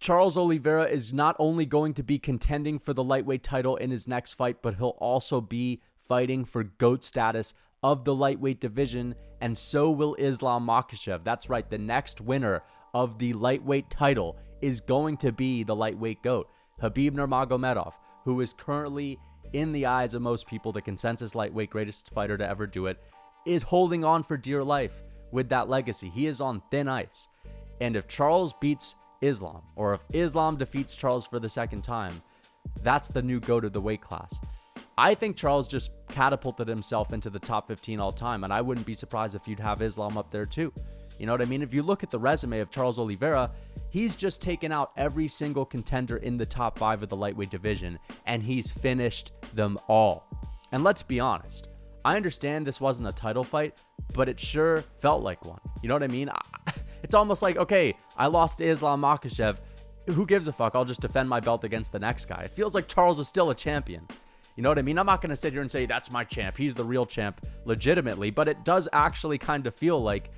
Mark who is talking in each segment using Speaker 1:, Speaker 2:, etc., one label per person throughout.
Speaker 1: Charles Oliveira is not only going to be contending for the lightweight title in his next fight, but he'll also be fighting for GOAT status of the lightweight division, and so will Islam Makhachev. That's right, the next winner of the lightweight title is going to be the lightweight GOAT. Khabib Nurmagomedov, who is currently, in the eyes of most people, the consensus lightweight greatest fighter to ever do it, is holding on for dear life with that legacy. He is on thin ice. And if Charles beats Islam, or if Islam defeats Charles for the second time, that's the new GOAT of the weight class. I think Charles just catapulted himself into the top 15 all time, and I wouldn't be surprised if you'd have Islam up there too. You know what I mean? If you look at the resume of Charles Oliveira, he's just taken out every single contender in the top 5 of the lightweight division, and he's finished them all. And let's be honest, I understand this wasn't a title fight, but it sure felt like one. You know what I mean? It's almost like, okay, I lost to Islam Makhachev. Who gives a fuck? I'll just defend my belt against the next guy. It feels like Charles is still a champion. You know what I mean? I'm not going to sit here and say that's my champ. He's the real champ legitimately, but it does actually kind of feel like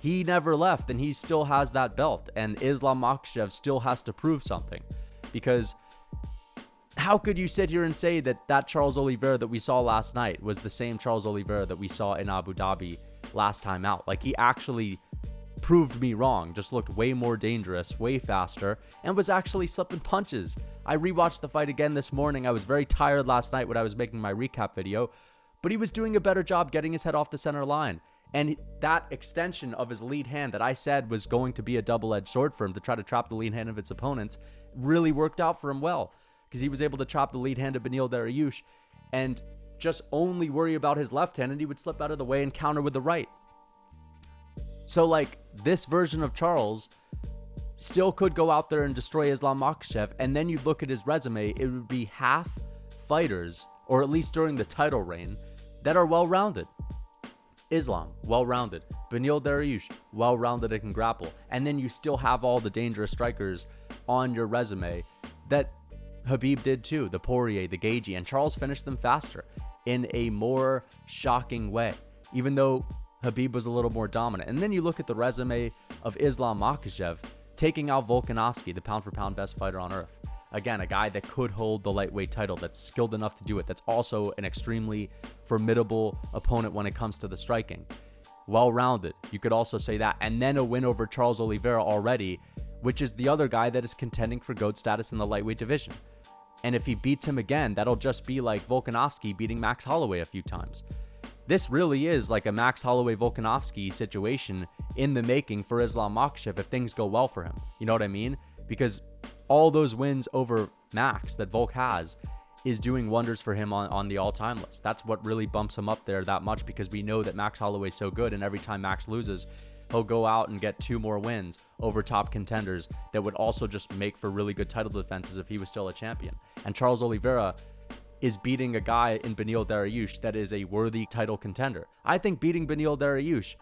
Speaker 1: he never left and he still has that belt, and Islam Makhachev still has to prove something. Because how could you sit here and say that Charles Oliveira that we saw last night was the same Charles Oliveira that we saw in Abu Dhabi last time out? Like, he actually proved me wrong, just looked way more dangerous, way faster, and was actually slipping punches. I rewatched the fight again this morning. I was very tired last night when I was making my recap video, but he was doing a better job getting his head off the center line. And that extension of his lead hand that I said was going to be a double-edged sword for him to try to trap the lead hand of its opponents really worked out for him well, because he was able to trap the lead hand of Beneil Dariush and just only worry about his left hand, and he would slip out of the way and counter with the right. So, like, this version of Charles still could go out there and destroy Islam Makhachev, and then you look at his resume, it would be half fighters, or at least during the title reign, that are well-rounded. Islam, well-rounded. Beneil Dariush, well-rounded and can grapple. And then you still have all the dangerous strikers on your resume that Khabib did too, the Poirier, the Gaethje, and Charles finished them faster in a more shocking way, even though Khabib was a little more dominant. And then you look at the resume of Islam Makhachev taking out Volkanovski, the pound-for-pound best fighter on earth. Again, a guy that could hold the lightweight title, that's skilled enough to do it, that's also an extremely formidable opponent when it comes to the striking. Well-rounded, you could also say that. And then a win over Charles Oliveira already, which is the other guy that is contending for GOAT status in the lightweight division. And if he beats him again, that'll just be like Volkanovski beating Max Holloway a few times. This really is like a Max Holloway-Volkanovski situation in the making for Islam Makhachev if things go well for him. You know what I mean? Because all those wins over Max that Volk has is doing wonders for him on the all-time list. That's what really bumps him up there that much, because we know that Max Holloway's so good, and every time Max loses, he'll go out and get 2 more wins over top contenders that would also just make for really good title defenses if he was still a champion. And Charles Oliveira is beating a guy in Beneil Dariush that is a worthy title contender. I think beating Beneil Dariush,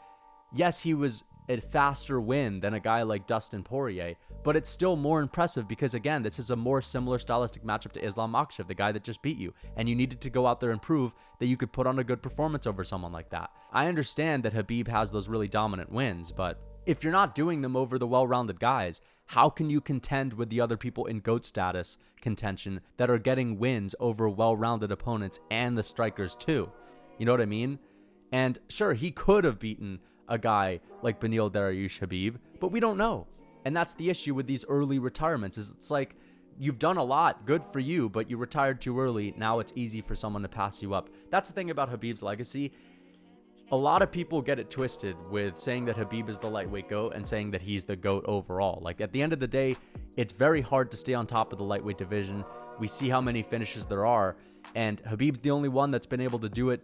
Speaker 1: yes, he was a faster win than a guy like Dustin Poirier, but it's still more impressive because, again, this is a more similar stylistic matchup to Islam Makhachev, the guy that just beat you, and you needed to go out there and prove that you could put on a good performance over someone like that. I understand that Khabib has those really dominant wins, but if you're not doing them over the well-rounded guys, how can you contend with the other people in GOAT status contention that are getting wins over well-rounded opponents and the strikers too? You know what I mean? And sure, he could have beaten a guy like Beneil Dariush Khabib, but we don't know. And that's the issue with these early retirements, is it's like, you've done a lot, good for you, but you retired too early. Now it's easy for someone to pass you up. That's the thing about Khabib's legacy. A lot of people get it twisted with saying that Khabib is the lightweight GOAT and saying that he's the GOAT overall. Like, at the end of the day, it's very hard to stay on top of the lightweight division. We see how many finishes there are, and Khabib's the only one that's been able to do it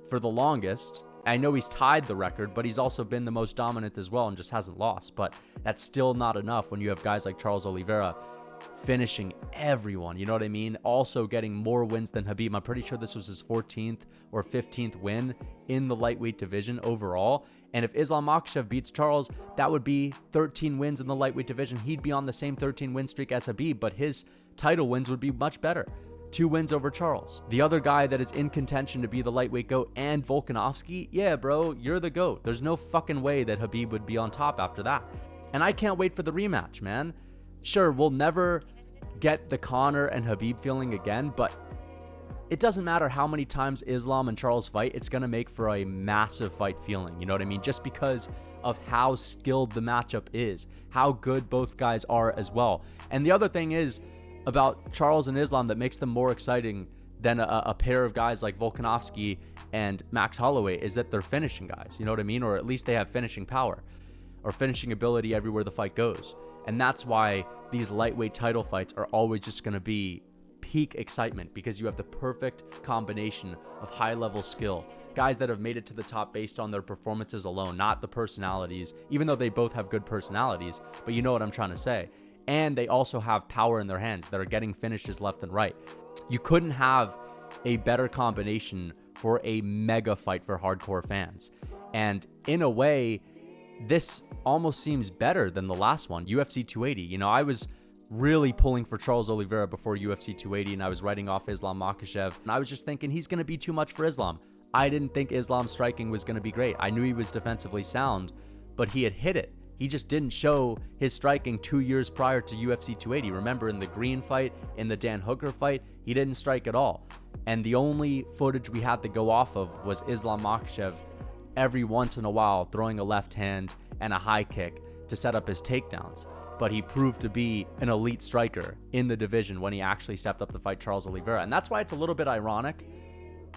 Speaker 1: for the longest. I know he's tied the record, but he's also been the most dominant as well and just hasn't lost. But that's still not enough when you have guys like Charles Oliveira finishing everyone, you know what I mean? Also getting more wins than Khabib. I'm pretty sure this was his 14th or 15th win in the lightweight division overall. And if Islam Makhachev beats Charles, that would be 13 wins in the lightweight division. He'd be on the same 13 win streak as Khabib, but his title wins would be much better. 2 wins over Charles. The other guy that is in contention to be the lightweight GOAT, and Volkanovski, yeah, bro, you're the GOAT. There's no fucking way that Khabib would be on top after that. And I can't wait for the rematch, man. Sure, we'll never get the Conor and Khabib feeling again, but it doesn't matter how many times Islam and Charles fight, it's going to make for a massive fight feeling. You know what I mean? Just because of how skilled the matchup is, how good both guys are as well. And the other thing is about Charles and Islam that makes them more exciting than a pair of guys like Volkanovski and Max Holloway is that they're finishing guys. You know what I mean? Or at least they have finishing power or finishing ability everywhere the fight goes. And that's why these lightweight title fights are always just going to be peak excitement, because you have the perfect combination of high-level skill, guys that have made it to the top based on their performances alone, not the personalities, even though they both have good personalities, but you know what I'm trying to say. And they also have power in their hands that are getting finishes left and right. You couldn't have a better combination for a mega fight for hardcore fans. And in a way, this almost seems better than the last one, UFC 280. You know, I was really pulling for Charles Oliveira before UFC 280, and I was writing off Islam Makhachev, and I was just thinking he's going to be too much for Islam. I didn't think Islam's striking was going to be great. I knew he was defensively sound, but he had hit it. He just didn't show his striking 2 years prior to UFC 280. Remember, in the Green fight, in the Dan Hooker fight, he didn't strike at all. And the only footage we had to go off of was Islam Makhachev every once in a while throwing a left hand and a high kick to set up his takedowns. But he proved to be an elite striker in the division when he actually stepped up to fight Charles Oliveira. And that's why it's a little bit ironic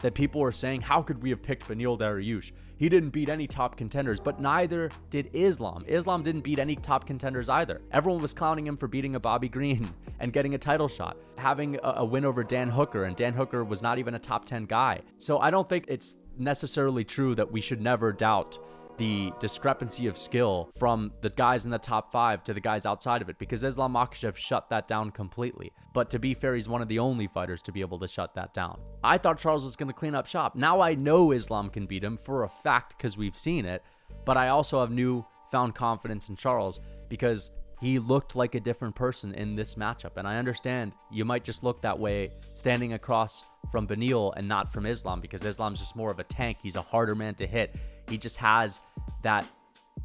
Speaker 1: that people were saying, how could we have picked Beneil Dariush? He didn't beat any top contenders, but neither did Islam. Islam didn't beat any top contenders either. Everyone was clowning him for beating a Bobby Green and getting a title shot, having a win over Dan Hooker, and Dan Hooker was not even a top 10 guy. So I don't think it's necessarily true that we should never doubt the discrepancy of skill from the guys in the top 5 to the guys outside of it, because Islam Makhachev shut that down completely. But to be fair, he's one of the only fighters to be able to shut that down. I thought Charles was going to clean up shop. Now I know Islam can beat him for a fact because we've seen it, but I also have newfound confidence in Charles because he looked like a different person in this matchup. And I understand you might just look that way standing across from Beneil and not from Islam, because Islam's just more of a tank. He's a harder man to hit. He just has that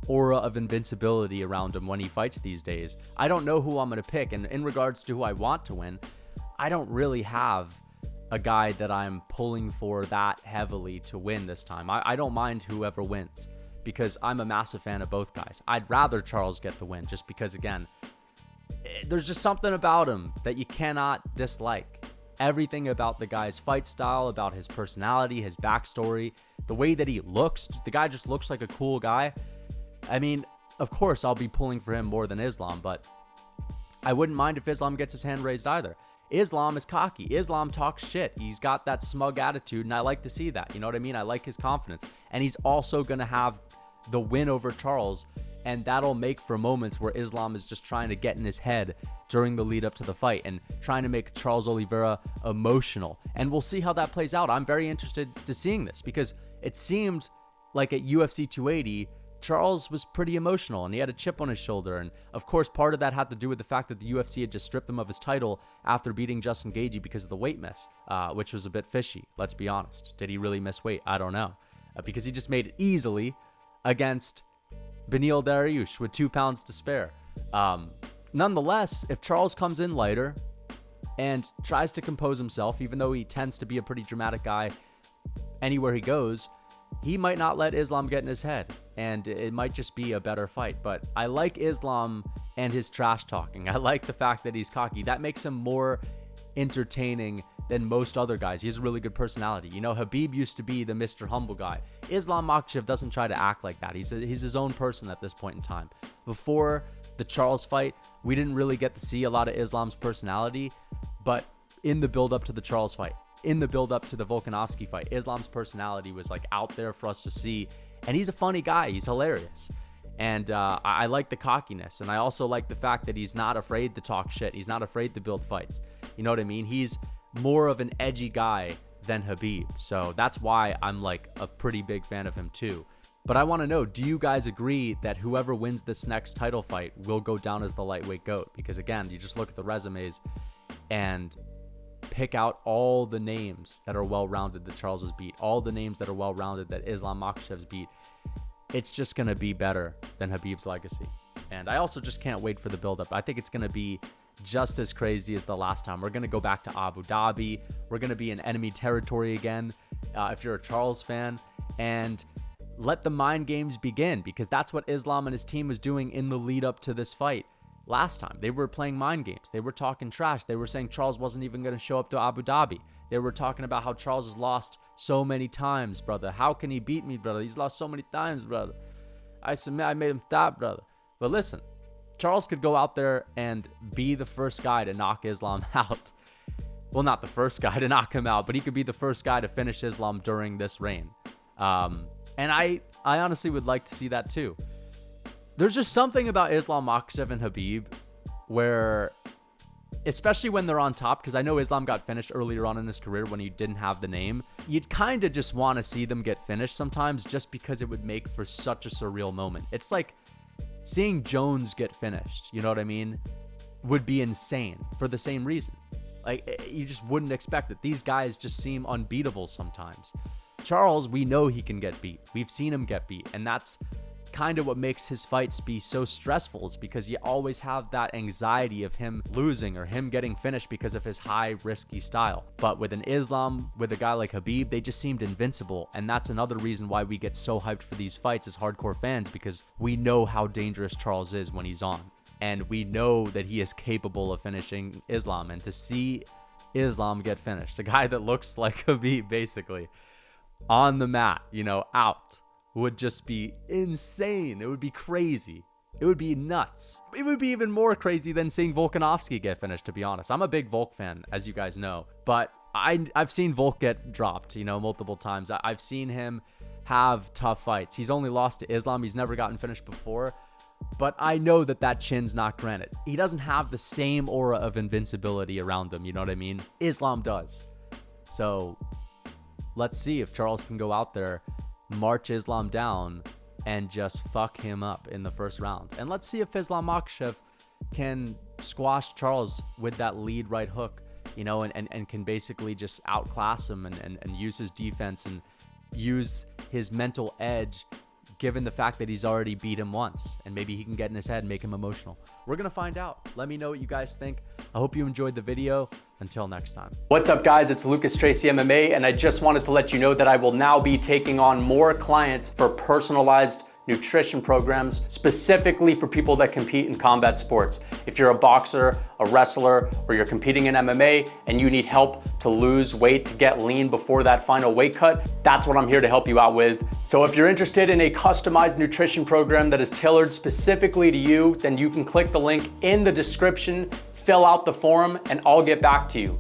Speaker 1: aura of invincibility around him when he fights these days. I don't know who I'm going to pick. And in regards to who I want to win, I don't really have a guy that I'm pulling for that heavily to win this time. I don't mind whoever wins, because I'm a massive fan of both guys. I'd rather Charles get the win just because, again, there's just something about him that you cannot dislike. Everything about the guy's fight style, about his personality, his backstory, the way that he looks. The guy just looks like a cool guy. I mean, of course, I'll be pulling for him more than Islam, but I wouldn't mind if Islam gets his hand raised either. Islam is cocky. Islam talks shit. He's got that smug attitude, and I like to see that. You know what I mean? I like his confidence. And he's also going to have the win over Charles, and that'll make for moments where Islam is just trying to get in his head during the lead up to the fight and trying to make Charles Oliveira emotional. And we'll see how that plays out. I'm very interested to seeing this, because it seemed like at UFC 280, Charles was pretty emotional and he had a chip on his shoulder. And of course, part of that had to do with the fact that the UFC had just stripped him of his title after beating Justin Gaethje because of the weight miss, which was a bit fishy. Let's be honest. Did he really miss weight? I don't know. Because he just made it easily against Beneil Dariush with 2 pounds to spare. Nonetheless, if Charles comes in lighter and tries to compose himself, even though he tends to be a pretty dramatic guy anywhere he goes, he might not let Islam get in his head, and it might just be a better fight. But I like Islam and his trash talking. I like the fact that he's cocky. That makes him more entertaining than most other guys. He has a really good personality. You know, Khabib used to be the Mr. Humble guy. Islam Makhachev doesn't try to act like that. He's his own person at this point in time. Before the Charles fight, we didn't really get to see a lot of Islam's personality, but in the build-up to the Charles fight, in the build-up to the Volkanovski fight, Islam's personality was like out there for us to see, and he's a funny guy. He's hilarious. And I like the cockiness, and I also like the fact that he's not afraid to talk shit. He's not afraid to build fights. You know what I mean? He's more of an edgy guy than Khabib. So that's why I'm like a pretty big fan of him too. But I want to know, do you guys agree that whoever wins this next title fight will go down as the lightweight GOAT? Because again, you just look at the resumes and pick out all the names that are well-rounded that Charles has beat, all the names that are well-rounded that Islam Makhachev's beat. It's just going to be better than Khabib's legacy. And I also just can't wait for the build-up. I think it's going to be just as crazy as the last time. We're going to go back to Abu Dhabi. We're going to be in enemy territory again, if you're a Charles fan. And let the mind games begin, because that's what Islam and his team was doing in the lead up to this fight. Last time, they were playing mind games. They were talking trash. They were saying Charles wasn't even going to show up to Abu Dhabi. They were talking about how Charles has lost so many times, brother. How can he beat me, brother? He's lost so many times, brother. I submit, I made him stop, brother. But listen, Charles could go out there and be the first guy to knock Islam out. Well, not the first guy to knock him out, but he could be the first guy to finish Islam during this reign. And I honestly would like to see that too. There's just something about Islam Makhachev and Khabib where, especially when they're on top, because I know Islam got finished earlier on in his career when he didn't have the name, you'd kind of just want to see them get finished sometimes, just because it would make for such a surreal moment. It's like seeing Jones get finished, you know what I mean, would be insane for the same reason. Like, you just wouldn't expect it. These guys just seem unbeatable sometimes. Charles, we know he can get beat. We've seen him get beat, and that's kind of what makes his fights be so stressful, is because you always have that anxiety of him losing or him getting finished because of his high risky style. But with an Islam, with a guy like Khabib, they just seemed invincible, and that's another reason why we get so hyped for these fights as hardcore fans, because we know how dangerous Charles is when he's on, and we know that he is capable of finishing Islam. And to see Islam get finished, a guy that looks like Khabib basically on the mat, you know, out, would just be insane. It would be crazy. It would be nuts. It would be even more crazy than seeing Volkanovski get finished, to be honest. I'm a big Volk fan, as you guys know, but I've seen Volk get dropped, you know, multiple times. I've seen him have tough fights. He's only lost to Islam. He's never gotten finished before, but I know that chin's not granted. He doesn't have the same aura of invincibility around him, you know what I mean? Islam does. So let's see if Charles can go out there, march Islam down, and just fuck him up in the first round. And let's see if Islam Makhachev can squash Charles with that lead right hook, you know, and can basically just outclass him and use his defense and use his mental edge, given the fact that he's already beat him once, and maybe he can get in his head and make him emotional. We're gonna find out. Let me know what you guys think. I hope you enjoyed the video. Until next time.
Speaker 2: What's up, guys? It's Lucas Tracy MMA, and I just wanted to let you know that I will now be taking on more clients for personalized nutrition programs, specifically for people that compete in combat sports. If you're a boxer, a wrestler, or you're competing in MMA and you need help to lose weight, to get lean before that final weight cut, that's what I'm here to help you out with. So if you're interested in a customized nutrition program that is tailored specifically to you, then you can click the link in the description, fill out the form, and I'll get back to you.